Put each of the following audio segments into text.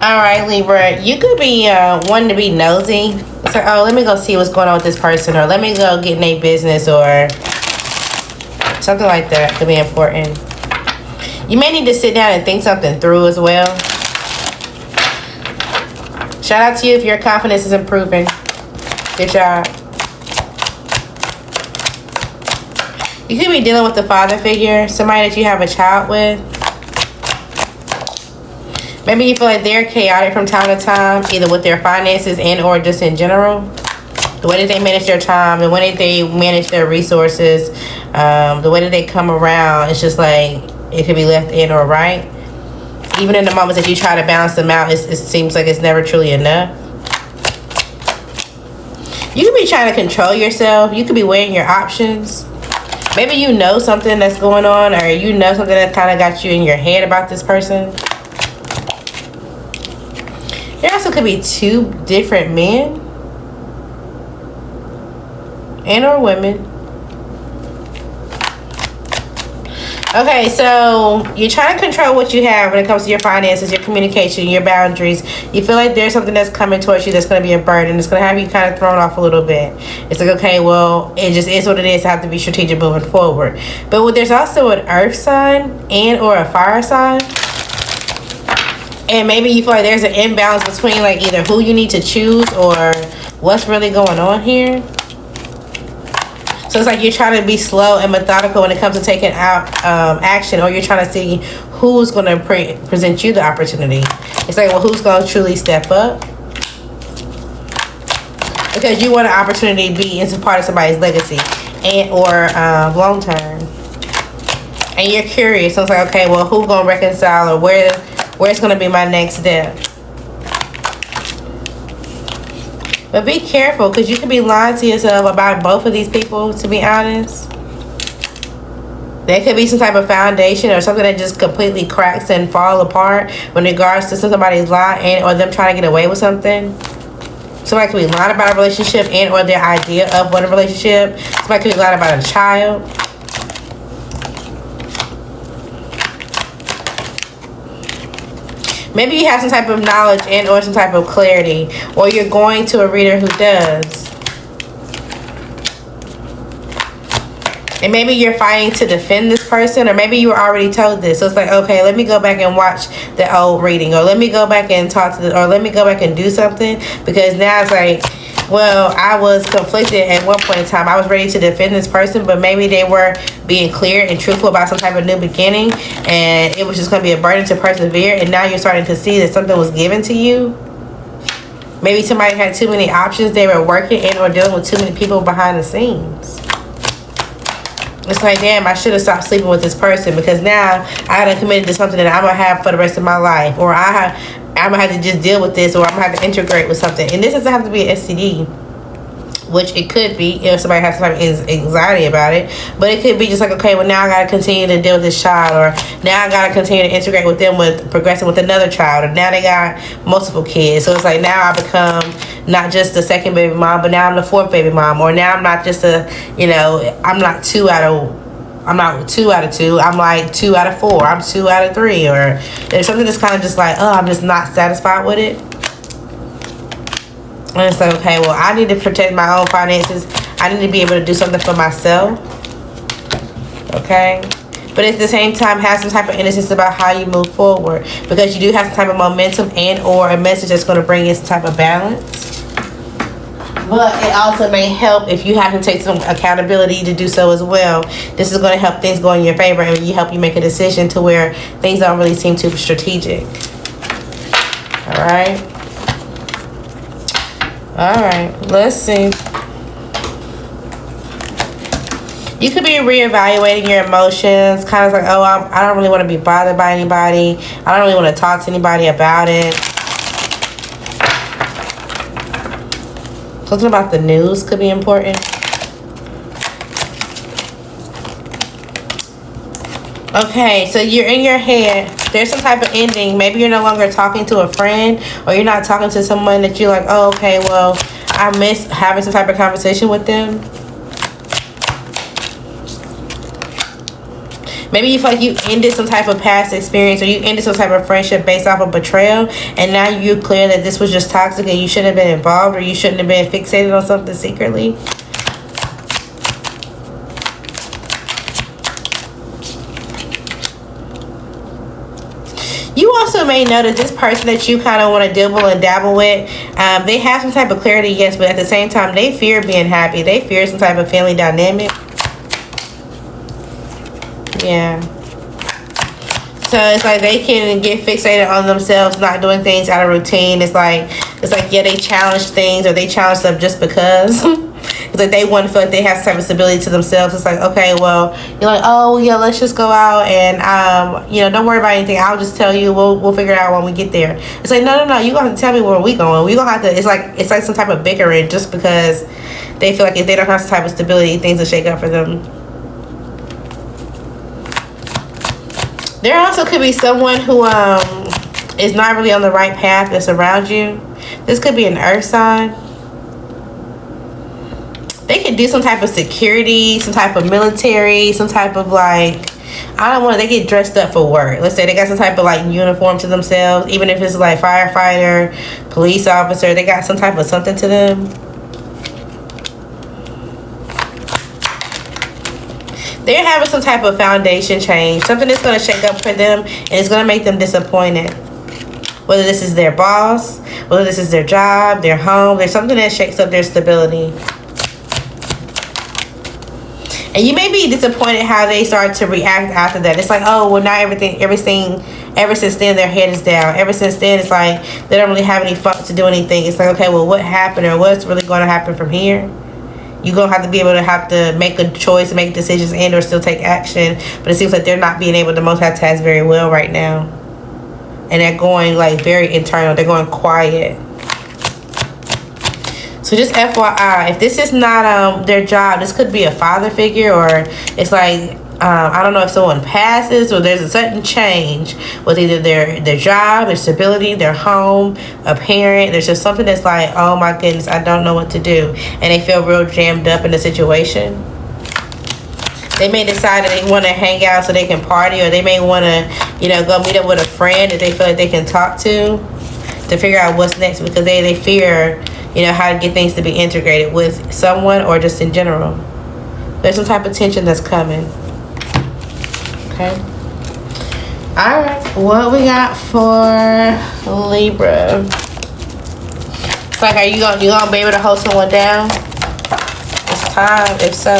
All right, Libra, you could be wanting to be nosy. It's like, oh, let me go see what's going on with this person, or let me go get in their business, or something like that could be important. You may need to sit down and think something through as well. Shout out to you if your confidence is improving. Good job. You could be dealing with the father figure, somebody that you have a child with. Maybe you feel like they're chaotic from time to time, either with their finances and or just in general. The way that they manage their time, the way that they manage their resources, the way that they come around, it's just like it could be left in or right. Even in the moments that you try to balance them out, it seems like it's never truly enough. You could be trying to control yourself. You could be weighing your options. Maybe you know something that's going on, or you know something that kind of got you in your head about this person. There also could be two different men and or women. Okay, so you're trying to control what you have when it comes to your finances, your communication, your boundaries. You feel like there's something that's coming towards you that's going to be a burden. It's going to have you kind of thrown off a little bit. It's like, okay, well, it just is what it is. I have to be strategic moving forward. But there's also an earth sign and or a fire sign. And maybe you feel like there's an imbalance between like either who you need to choose or what's really going on here. So it's like you're trying to be slow and methodical when it comes to taking out action, or you're trying to see who's going to present you the opportunity. It's like, well, who's going to truly step up? Because you want an opportunity to be into part of somebody's legacy and or long term. And you're curious. So it's like, okay, well, who's going to reconcile, or where's going to be my next step? But be careful, because you could be lying to yourself about both of these people, to be honest. There could be some type of foundation or something that just completely cracks and fall apart when regards to somebody's lie and or them trying to get away with something. Somebody could be lying about a relationship and or their idea of what a relationship. Somebody could be lying about a child. Maybe you have some type of knowledge and or some type of clarity, or you're going to a reader who does. And maybe you're fighting to defend this person, or maybe you were already told this. So it's like, okay, let me go back and watch the old reading, or let me go back and talk to or let me go back and do something, because now it's like, well, I was conflicted at one point in time. I was ready to defend this person, but maybe they were being clear and truthful about some type of new beginning, and it was just going to be a burden to persevere. And now you're starting to see that something was given to you. Maybe somebody had too many options. They were working and or dealing with too many people behind the scenes. It's like, damn, I should have stopped sleeping with this person, because now I had committed to something that I'm going to have for the rest of my life. Or I'm going to have to just deal with this, or I'm going to have to integrate with something. And this doesn't have to be an STD, which it could be if somebody has some anxiety about it. But it could be just like, okay, well, now I got to continue to deal with this child, or now I got to continue to integrate with them with progressing with another child, or now they got multiple kids. So it's like, now I become not just the second baby mom, but now I'm the fourth baby mom, or now I'm not just I'm not 2 out of 2. I'm like 2 out of 4. I'm 2 out of 3. Or there's something that's kind of just like, oh, I'm just not satisfied with it. And it's like, okay, well, I need to protect my own finances. I need to be able to do something for myself. Okay? But at the same time, have some type of innocence about how you move forward. Because you do have some type of momentum and or a message that's going to bring you some type of balance. But it also may help if you have to take some accountability to do so as well. This is going to help things go in your favor, and help you make a decision to where things don't really seem too strategic. Alright? Alright, let's see. You could be reevaluating your emotions. Kind of like, oh, I don't really want to be bothered by anybody. I don't really want to talk to anybody about it. Something about the news could be important. Okay, so you're in your head. There's some type of ending. Maybe you're no longer talking to a friend, or you're not talking to someone that you're like, oh, okay, well, I miss having some type of conversation with them. Maybe you feel like you ended some type of past experience, or you ended some type of friendship based off of betrayal, and now you're clear that this was just toxic and you shouldn't have been involved, or you shouldn't have been fixated on something secretly. You also may know that this person that you kind of want to dibble and dabble with, they have some type of clarity, yes, but at the same time, they fear being happy. They fear some type of family dynamic. Yeah. So it's like they can get fixated on themselves, not doing things out of routine. It's like, yeah, they challenge things, or they challenge stuff just because. It's like they want to feel like they have some type of stability to themselves. It's like, okay, well, you're like, oh yeah, let's just go out and you know, don't worry about anything. I'll just tell you. We'll figure it out when we get there. It's like, no, you gonna have to tell me where we going. We gonna have to. It's like some type of bickering just because they feel like if they don't have some type of stability, things will shake up for them. There also could be someone who is not really on the right path that's around you. This could be an earth sign. They could do some type of security, some type of military, some type of like, I don't want to, they get dressed up for work. Let's say they got some type of like uniform to themselves, even if it's like firefighter, police officer, they got some type of something to them. They're having some type of foundation change, something that's going to shake up for them, and it's going to make them disappointed. Whether this is their boss, whether this is their job, their home, there's something that shakes up their stability. And you may be disappointed how they start to react after that. It's like, oh, well, now everything, ever since then, their head is down. Ever since then, it's like they don't really have any fun to do anything. It's like, okay, well, what happened, or what's really going to happen from here? You're going to have to make a choice, make decisions, and or still take action. But it seems like they're not being able to multitask very well right now. And they're going like very internal. They're going quiet. So just FYI, if this is not their job, this could be a father figure, or it's like, I don't know if someone passes, or there's a sudden change with either their job, their stability, their home, a parent. There's just something that's like, oh my goodness, I don't know what to do. And they feel real jammed up in the situation. They may decide that they want to hang out so they can party, or they may want to, you know, go meet up with a friend that they feel like they can talk to figure out what's next, because they fear, you know, how to get things to be integrated with someone or just in general. There's some type of tension that's coming. Okay. Alright. What we got for Libra? It's like, are you gonna be able to hold someone down? It's time. If so,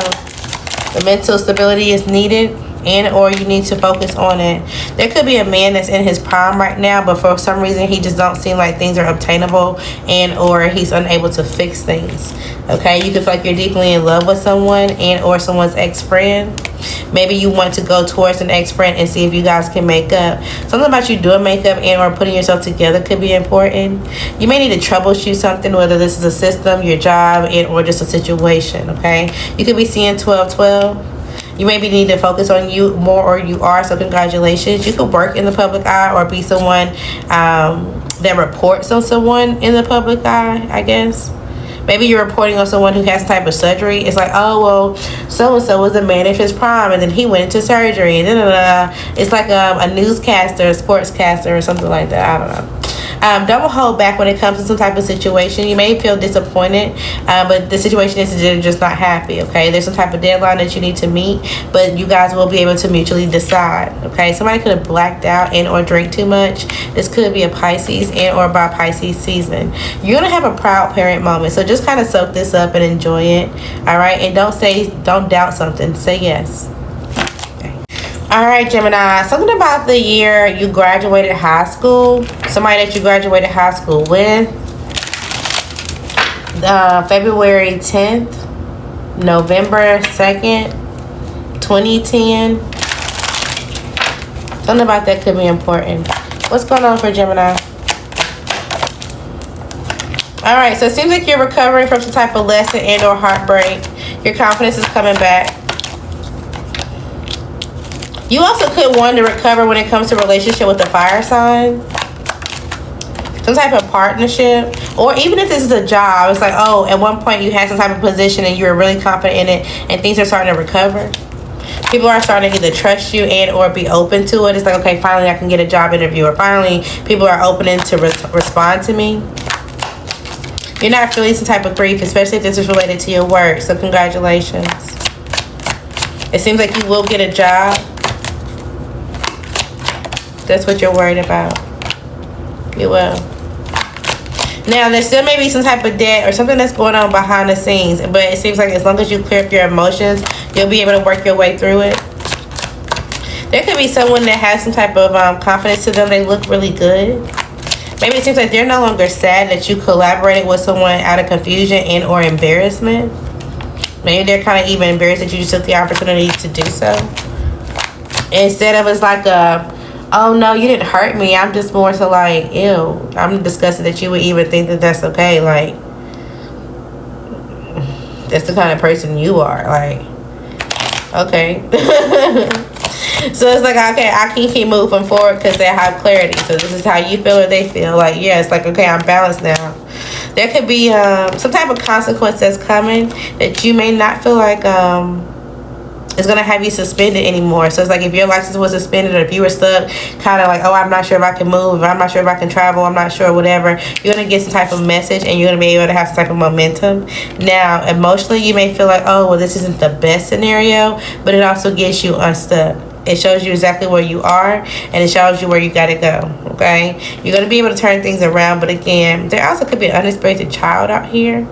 the mental stability is needed, and or you need to focus on it. There could be a man that's in his prime right now, but for some reason he just don't seem like things are obtainable, and or he's unable to fix things. Okay, you could feel like you're deeply in love with someone, and or someone's ex-friend. Maybe you want to go towards an ex-friend and see if you guys can make up. Something about you doing makeup and or putting yourself together could be important. You may need to troubleshoot something, whether this is a system, your job, and or just a situation. Okay, you could be seeing 12-12. You maybe need to focus on you more, or you are, so congratulations. You could work in the public eye, or be someone that reports on someone in the public eye, I guess. Maybe you're reporting on someone who has type of surgery. It's like, oh, well, so-and-so was a man in his prime, and then he went into surgery. And it's like a newscaster, a sportscaster, or something like that. I don't know. Don't hold back when it comes to some type of situation. You may feel disappointed, but the situation is you're just not happy, okay? There's some type of deadline that you need to meet, but you guys will be able to mutually decide, okay? Somebody could have blacked out and or drink too much. This could be a Pisces and or by Pisces season. You're going to have a proud parent moment, so just kind of soak this up and enjoy it, all right? And don't doubt something. Say yes. Alright, Gemini, something about the year you graduated high school, somebody that you graduated high school with, February 10th, November 2nd, 2010. Something about that could be important. What's going on for Gemini? Alright, so it seems like you're recovering from some type of lesson and or heartbreak. Your confidence is coming back. You also could want to recover when it comes to relationship with the fire sign. Some type of partnership. Or even if this is a job, it's like, oh, at one point you had some type of position and you were really confident in it, and things are starting to recover. People are starting to either trust you and or be open to it. It's like, okay, finally I can get a job interview, or finally people are opening to respond to me. You're not feeling some type of grief, especially if this is related to your work. So congratulations. It seems like you will get a job. That's what you're worried about. You will. Now, there still may be some type of debt or something that's going on behind the scenes. But it seems like as long as you clear up your emotions, you'll be able to work your way through it. There could be someone that has some type of confidence to them. They look really good. Maybe it seems like they're no longer sad that you collaborated with someone out of confusion and or embarrassment. Maybe they're kind of even embarrassed that you just took the opportunity to do so. Instead of it's like oh no, you didn't hurt me. I'm just more so like, ew. I'm disgusted that you would even think that that's okay. Like, that's the kind of person you are. Like, okay. So it's like, okay, I can keep moving forward because they have clarity. So this is how you feel or they feel. Like, yeah, it's like, okay, I'm balanced now. There could be some type of consequence that's coming that you may not feel like is going to have you suspended anymore. So it's like if your license was suspended or if you were stuck, kind of like, oh, I'm not sure if I can move, I'm not sure if I can travel, I'm not sure, whatever. You're going to get some type of message and you're going to be able to have some type of momentum. Now, emotionally, you may feel like, oh, well, this isn't the best scenario, but it also gets you unstuck. It shows you exactly where you are, and it shows you where you got to go, okay? You're going to be able to turn things around, but again, there also could be an unexpected child out here.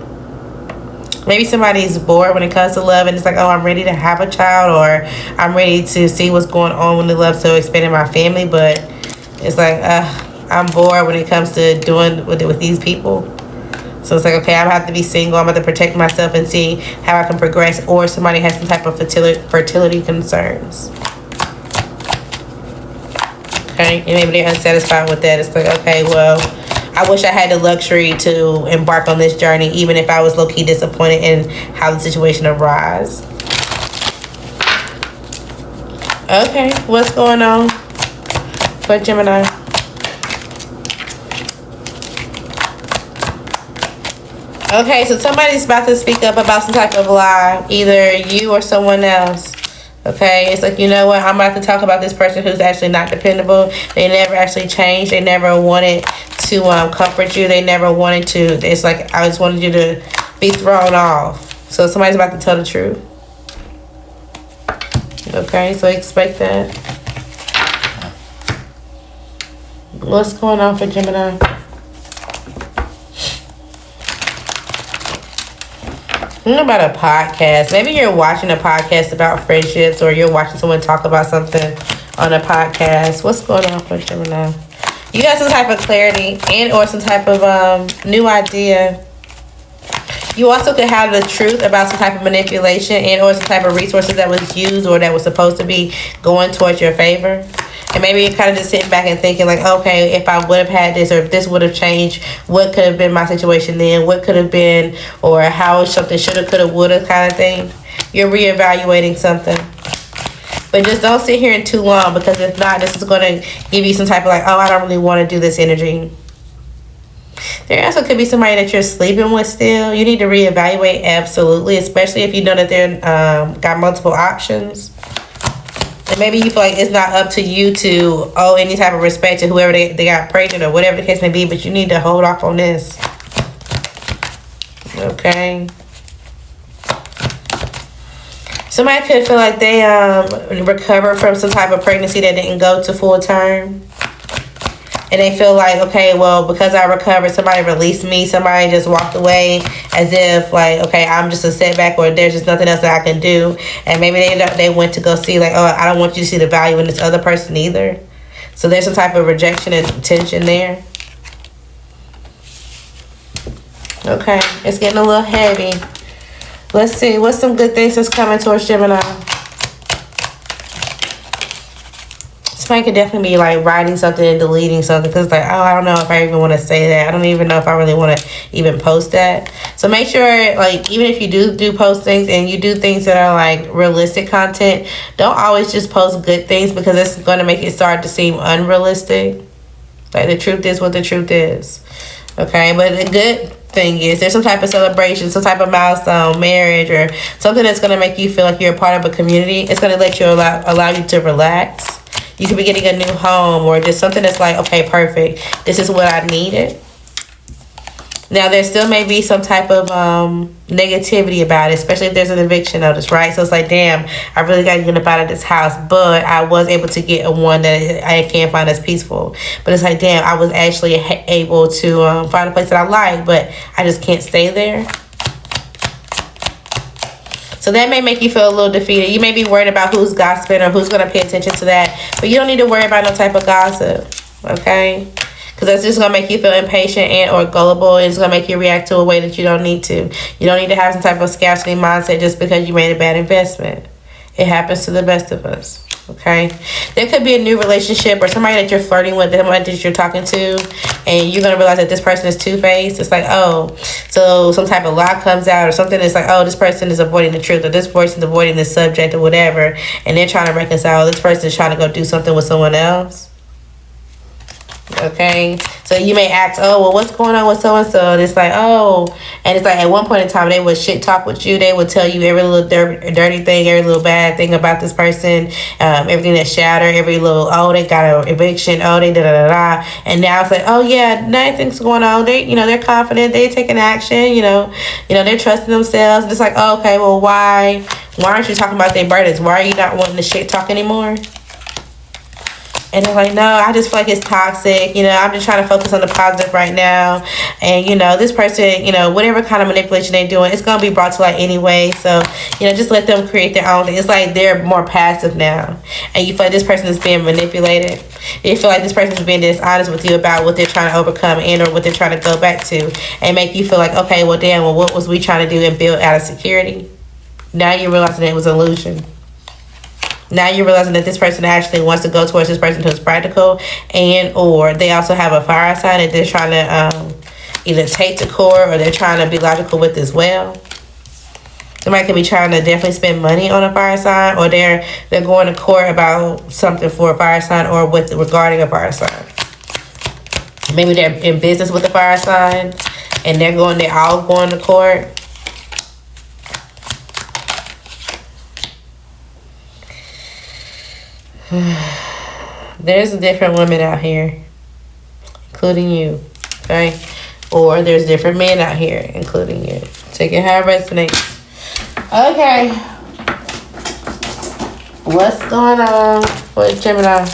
Maybe somebody's bored when it comes to love, and it's like, oh, I'm ready to have a child, or I'm ready to see what's going on when it loves to expand in my family, but it's like, I'm bored when it comes to doing with these people. So it's like, okay, I'm going to have to be single. I'm going to protect myself and see how I can progress, or somebody has some type of fertility concerns. Okay, and maybe they're unsatisfied with that. It's like, okay, well, I wish I had the luxury to embark on this journey, even if I was low-key disappointed in how the situation arose. Okay, what's going on for Gemini? Okay, so somebody's about to speak up about some type of lie, either you or someone else. Okay, it's like, you know what, I'm about to talk about this person who's actually not dependable. They never actually changed. They never wanted to comfort you. They never wanted to. It's like, I just wanted you to be thrown off. So somebody's about to tell the truth. Okay, so expect that. What's going on for Gemini? About a podcast. Maybe you're watching a podcast about friendships, or you're watching someone talk about something on a podcast. What's going on for Gemini? You got some type of clarity and or some type of new idea. You also could have the truth about some type of manipulation and or some type of resources that was used or that was supposed to be going towards your favor. And maybe you're kind of just sitting back and thinking like, okay, if I would have had this, or if this would have changed, what could have been my situation then? What could have been, or how something should have, could have, would have kind of thing. You're reevaluating something. But just don't sit here in too long, because if not, this is going to give you some type of like, oh, I don't really want to do this energy. There also could be somebody that you're sleeping with still. You need to reevaluate, absolutely, especially if you know that they're got multiple options. And maybe you feel like it's not up to you to owe any type of respect to whoever they got pregnant or whatever the case may be, but you need to hold off on this. Okay. Somebody could feel like they recovered from some type of pregnancy that didn't go to full term. And they feel like, okay, well, because I recovered, somebody released me, somebody just walked away as if like, okay, I'm just a setback, or there's just nothing else that I can do. And maybe they went to go see like, oh, I don't want you to see the value in this other person either. So there's some type of rejection and tension there. Okay, it's getting a little heavy. Let's see, what's some good things that's coming towards Gemini? Somebody could definitely be like writing something and deleting something, because like, oh, I don't know if I even want to say that. I don't even know if I really want to even post that. So make sure, like, even if you do post things and you do things that are like realistic content, don't always just post good things, because it's going to make it start to seem unrealistic. Like, the truth is what the truth is. Okay, but the thing is. There's some type of celebration, some type of milestone, marriage, or something that's going to make you feel like you're a part of a community. It's going to let you allow you to relax. You could be getting a new home, or just something that's like, okay, perfect. This is what I needed. Now, there still may be some type of negativity about it, especially if there's an eviction notice, right? So it's like, damn, I really got to get up out of this house, but I was able to get one that I can't find as peaceful. But it's like, damn, I was actually able to find a place that I like, but I just can't stay there. So that may make you feel a little defeated. You may be worried about who's gossiping or who's going to pay attention to that, but you don't need to worry about no type of gossip, okay? Because that's just going to make you feel impatient and or gullible. And it's going to make you react to a way that you don't need to. You don't need to have some type of scarcity mindset just because you made a bad investment. It happens to the best of us. Okay? There could be a new relationship or somebody that you're flirting with, somebody that you're talking to, and you're going to realize that this person is two-faced. It's like, oh, so some type of lie comes out or something. It's like, oh, this person is avoiding the truth, or this person is avoiding the subject or whatever, and they're trying to reconcile. This person is trying to go do something with someone else. Okay, so you may ask, oh, well, what's going on with so and so? And it's like, oh, and it's like at one point in time they would shit talk with you. They would tell you every little dirty thing, every little bad thing about this person, everything that's shattered, every little, oh, they got an eviction, oh, they da da da da. And now it's like, oh yeah, nothing's going on. They, they're confident, they're taking action, they're trusting themselves. It's like, oh, okay, well, why aren't you talking about their burdens? Why are you not wanting to shit talk anymore? And they're like, no, I just feel like it's toxic. I'm just trying to focus on the positive right now. And, this person, whatever kind of manipulation they're doing, it's going to be brought to light anyway. So, just let them create their own thing. It's like they're more passive now. And you feel like this person is being manipulated. You feel like this person is being dishonest with you about what they're trying to overcome and or what they're trying to go back to. And make you feel like, okay, well, damn, well, what was we trying to do and build out of security? Now you're realizing it was an illusion. Now you're realizing that this person actually wants to go towards this person who's practical, and or they also have a fire sign that they're trying to either take to court or they're trying to be logical with as well. Somebody could be trying to definitely spend money on a fire sign, or they're going to court about something for a fire sign or regarding a fire sign. Maybe they're in business with a fire sign and they're all going to court. There's different women out here, including you, okay? Or there's different men out here, including you. Take it how it resonates. Okay. What's going on with Gemini?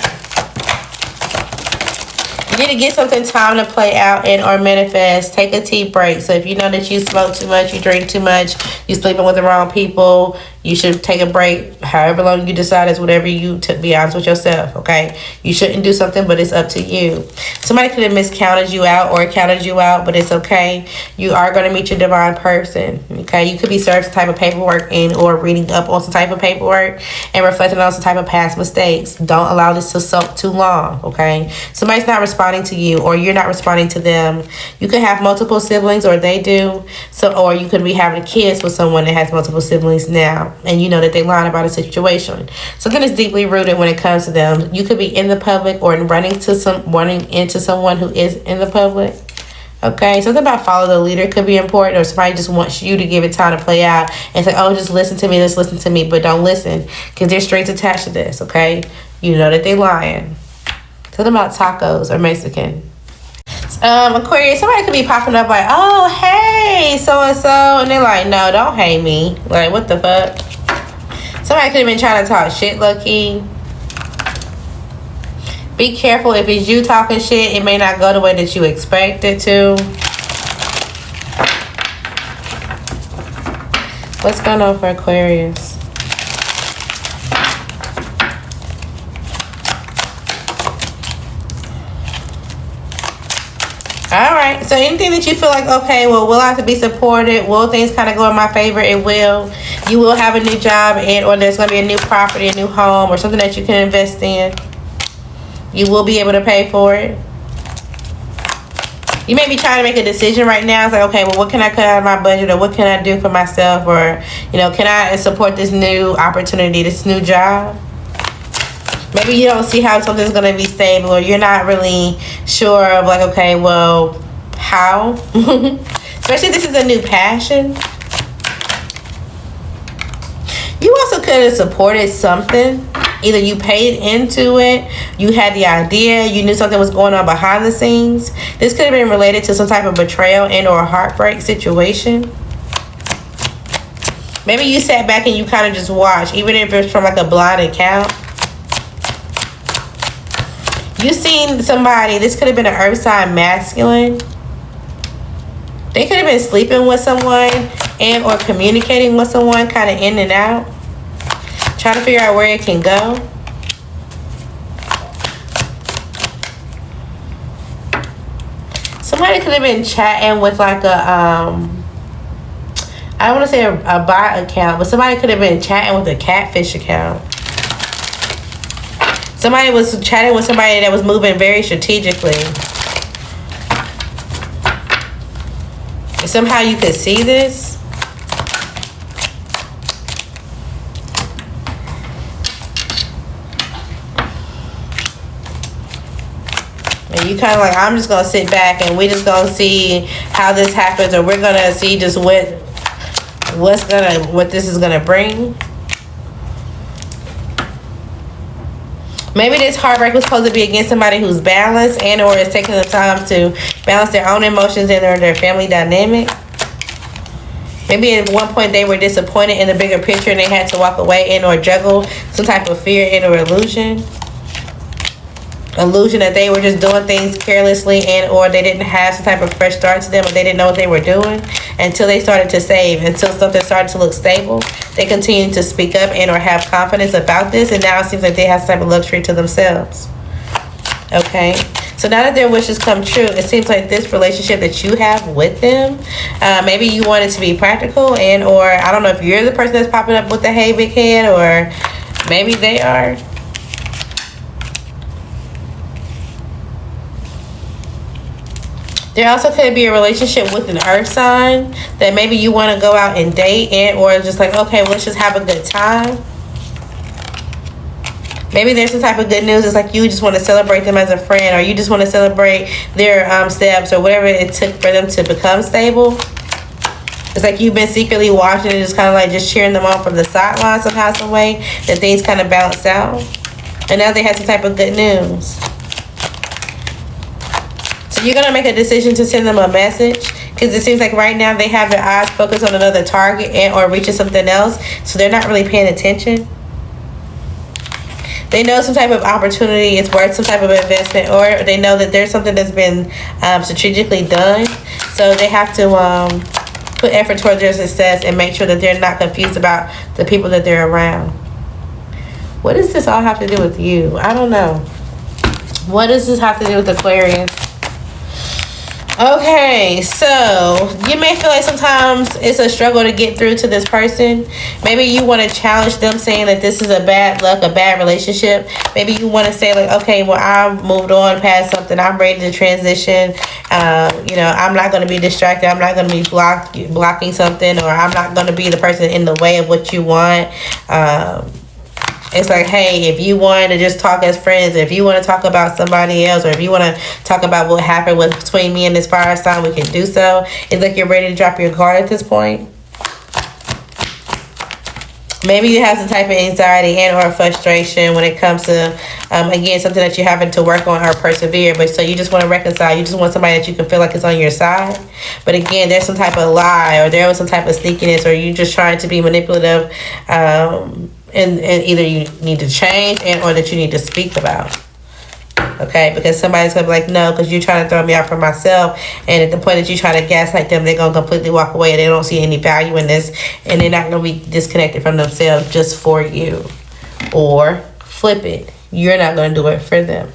You need to get something time to play out and or manifest. Take a tea break. So if you know that you smoke too much, you drink too much, you sleeping with the wrong people, you should take a break. However long you decide is whatever you be honest with yourself, okay? You shouldn't do something, but it's up to you. Somebody could have miscounted you out or counted you out, but it's okay. You are going to meet your divine person, okay? You could be served some type of paperwork and or reading up on some type of paperwork and reflecting on some type of past mistakes. Don't allow this to soak too long, okay? Somebody's not responding to you or you're not responding to them. You could have multiple siblings or they do. Or you could be having kids with someone that has multiple siblings now, and you know that they lying about a situation. Something is deeply rooted when it comes to them. You could be in the public or running into someone who is in the public. Okay, something about follow the leader could be important, or somebody just wants you to give it time to play out and say, oh, just listen to me, but don't listen, because there's strings attached to this, okay? You know that they lying. Something about tacos or Mexican. Aquarius, somebody could be popping up like, oh, hey, so-and-so, and they're like, no, don't hate me. Like, what the fuck? Somebody could have been trying to talk shit low-key. Be careful. If it's you talking shit, it may not go the way that you expect it to. What's going on for Aquarius? Alright, so anything that you feel like, okay, well, will I have to be supported? Will things kind of go in my favor? It will. You will have a new job, and or there's going to be a new property, a new home, or something that you can invest in. You will be able to pay for it. You may be trying to make a decision right now. It's like, okay, well, what can I cut out of my budget, or what can I do for myself, or, can I support this new opportunity, this new job? Maybe you don't see how something's going to be stable, or you're not really sure of like, okay, well, how? Especially if this is a new passion. You also could have supported something. Either you paid into it, you had the idea, you knew something was going on behind the scenes. This could have been related to some type of betrayal and or a heartbreak situation. Maybe you sat back and you kind of just watched, even if it's from like a blind account. You seen somebody, this could have been an earth sign masculine. They could have been sleeping with someone and or communicating with someone kind of in and out. Trying to figure out where it can go. Somebody could have been chatting with like a, I don't want to say a bot account, but somebody could have been chatting with a catfish account. Somebody was chatting with somebody that was moving very strategically. Somehow you could see this. And you kind of like, I'm just going to sit back and we just going to see how this happens, or we're going to see just what this is going to bring. Maybe this heartbreak was supposed to be against somebody who's balanced and or is taking the time to balance their own emotions and their family dynamic. Maybe at one point they were disappointed in the bigger picture and they had to walk away and or juggle some type of fear and or illusion. Illusion that they were just doing things carelessly and or they didn't have some type of fresh start to them, or they didn't know what they were doing until they started to save, until something started to look stable. They continued to speak up and or have confidence about this, and now it seems like they have some type of luxury to themselves. Okay, so now that their wishes come true, it seems like this relationship that you have with them, maybe you want it to be practical, and or I don't know if you're the person that's popping up with the hey big head, or maybe they are. There also could be a relationship with an earth sign that maybe you want to go out and date, and or just like, okay, well, let's just have a good time. Maybe there's some type of good news. It's like you just want to celebrate them as a friend, or you just want to celebrate their steps or whatever it took for them to become stable. It's like you've been secretly watching and just kind of like just cheering them on from the sidelines somehow, some way, that things kind of balance out. And now they have some type of good news. So you're going to make a decision to send them a message, because it seems like right now they have their eyes focused on another target and or reaching something else. So they're not really paying attention. They know some type of opportunity is worth some type of investment, or they know that there's something that's been strategically done. So they have to put effort towards their success and make sure that they're not confused about the people that they're around. What does this all have to do with you? I don't know. What does this have to do with Aquarius? Okay, so you may feel like sometimes it's a struggle to get through to this person. Maybe you want to challenge them, saying that this is a bad luck, a bad relationship. Maybe you want to say like, okay, well, I've moved on past something. I'm ready to transition. You know, I'm not going to be distracted. I'm not going to be blocking something, or I'm not going to be the person in the way of what you want. It's like, hey, if you want to just talk as friends, if you want to talk about somebody else, or if you want to talk about what happened between me and this fire sign, we can do so. It's like you're ready to drop your guard at this point. Maybe you have some type of anxiety and or frustration when it comes to, again, something that you're having to work on or persevere. But so you just want to reconcile. You just want somebody that you can feel like is on your side. But again, there's some type of lie, or there was some type of sneakiness, or you just trying to be manipulative, and either you need to change and or that you need to speak about. Okay, because somebody's gonna be like, no, because you're trying to throw me out for myself, and at the point that you try to gaslight them, they're gonna completely walk away and they don't see any value in this, and they're not gonna be disconnected from themselves just for you. Or flip it, you're not gonna do it for them.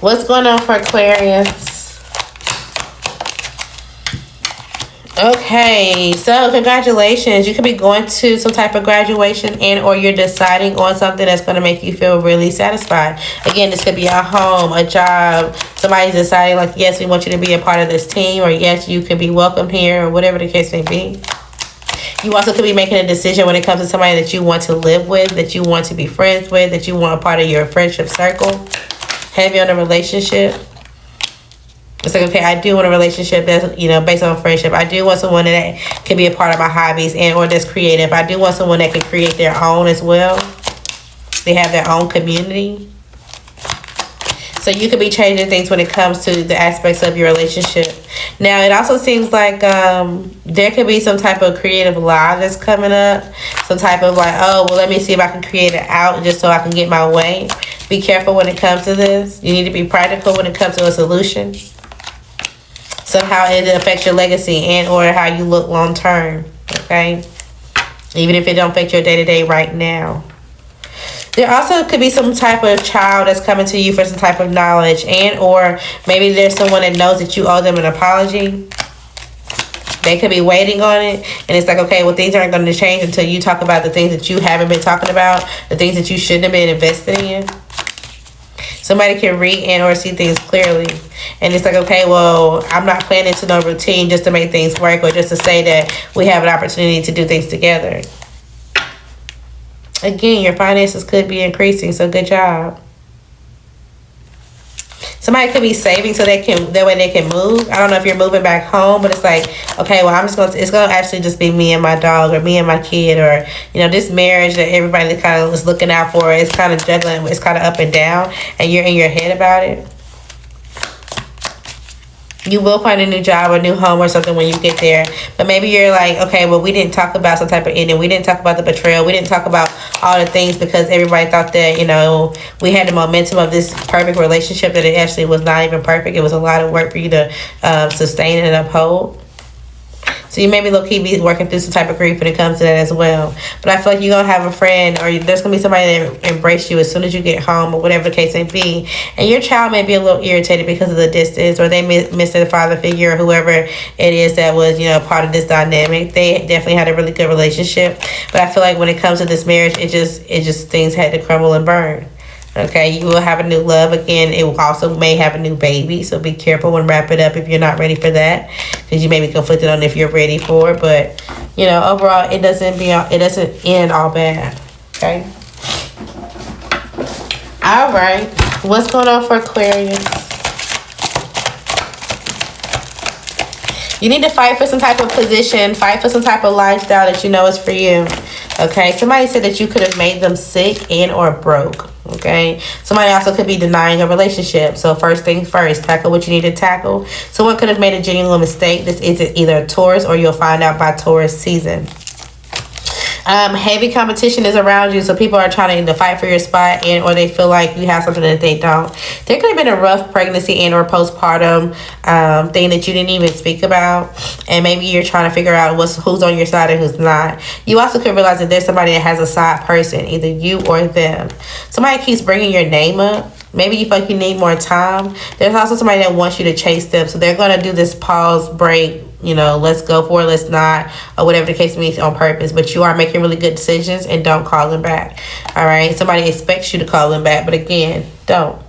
What's going on for Aquarius? Okay, so congratulations. You could be going to some type of graduation, and or you're deciding on something that's going to make you feel really satisfied. Again, this could be a home, a job. Somebody's deciding like, yes, we want you to be a part of this team, or yes, you can be welcome here, or whatever the case may be. You also could be making a decision when it comes to somebody that you want to live with, that you want to be friends with, that you want a part of your friendship circle. Heavy on a relationship. It's like, okay, I do want a relationship that's, you know, based on friendship. I do want someone that can be a part of my hobbies and or that's creative. I do want someone that can create their own as well. They have their own community. So you could be changing things when it comes to the aspects of your relationship. Now, it also seems like there could be some type of creative lie that's coming up. Some type of like, oh, well, let me see if I can create it out just so I can get my way. Be careful when it comes to this. You need to be practical when it comes to a solution. Somehow it affects your legacy and or how you look long term. Okay? Even if it don't affect your day-to-day right now. There also could be some type of child that's coming to you for some type of knowledge, and or maybe there's someone that knows that you owe them an apology. They could be waiting on it, and it's like, okay, well, things aren't going to change until you talk about the things that you haven't been talking about, the things that you shouldn't have been investing in. Somebody can read and or see things clearly, and it's like, okay, well, I'm not playing into no routine just to make things work or just to say that we have an opportunity to do things together. Again, your finances could be increasing, so good job. Somebody could be saving so that way they can move. I don't know if you're moving back home, but it's like, okay, well, it's gonna actually just be me and my dog, or me and my kid, or, you know, this marriage that everybody kind of is looking out for. It's kind of juggling, it's kind of up and down, and you're in your head about it. You will find a new job, a new home or something when you get there. But maybe you're like, okay, well, we didn't talk about some type of ending. We didn't talk about the betrayal. We didn't talk about all the things because everybody thought that, you know, we had the momentum of this perfect relationship, that it actually was not even perfect. It was a lot of work for you to sustain and uphold. So you maybe low-key be working through some type of grief when it comes to that as well. But I feel like you're going to have a friend, or there's going to be somebody that embrace you as soon as you get home, or whatever the case may be. And your child may be a little irritated because of the distance, or they miss their father figure, or whoever it is that was, you know, part of this dynamic. They definitely had a really good relationship. But I feel like when it comes to this marriage, it just things had to crumble and burn. Okay, you will have a new love. Again, it also may have a new baby, so be careful when wrap it up if you're not ready for that, because you may be conflicted on if you're ready for it. But, you know, overall, it doesn't end all bad. Okay. All right. What's going on for Aquarius? You need to fight for some type of position, fight for some type of lifestyle that you know is for you. Okay, somebody said that you could have made them sick and or broke. Okay, somebody also could be denying a relationship. So first things first, tackle what you need to tackle. Someone could have made a genuine mistake. This is either a Taurus, or you'll find out by Taurus season. Heavy competition is around you, so people are trying to fight for your spot, and or they feel like you have something that they don't. There could have been a rough pregnancy and or postpartum thing that you didn't even speak about, and maybe you're trying to figure out who's on your side and who's not. You also could realize that there's somebody that has a side person, either you or them. Somebody keeps bringing your name up. Maybe you feel like you need more time. There's also somebody that wants you to chase them, so they're going to do this pause, break, you know, let's go for it, let's not, or whatever the case means, on purpose. But you are making really good decisions, and don't call them back. All right, somebody expects you to call them back, but again, don't.